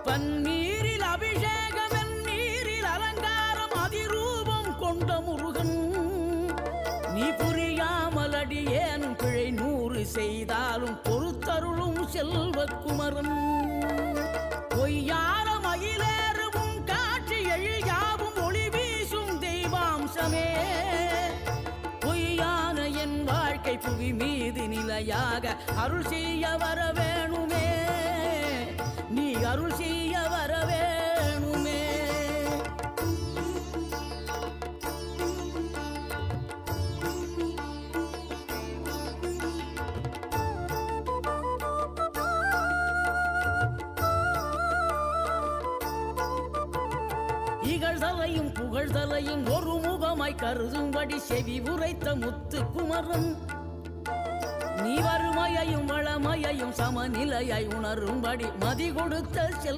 பன்னீரில் அபிஷேகம் நீரில் அலங்காரம் அதிரூபம் கொண்ட முருகன் நீ புரியாமல் அடியேனும் பிழை 100 செய்தாலும் பொறுத்தருளும் செல்வக்குமரன் பொய்யார மயிலேறும் காட்சி எழியாவும் ஒளி வீசும் தெய்வாம்சமே பொய்யான என் வாழ்க்கை புவி மீது நிலையாக அருள் செய்ய வர வேணுமே நீ அருள் செய்ய வர வேணுமே இகழ்தலையும் புகழ்தலையும் ஒரு முகமாய் கருதும்படி செவி உரைத்த முத்துக்குமரன் நீ வறுமையையும் வளமையையும் சமநிலையை உணரும்படி மதி கொடுத்த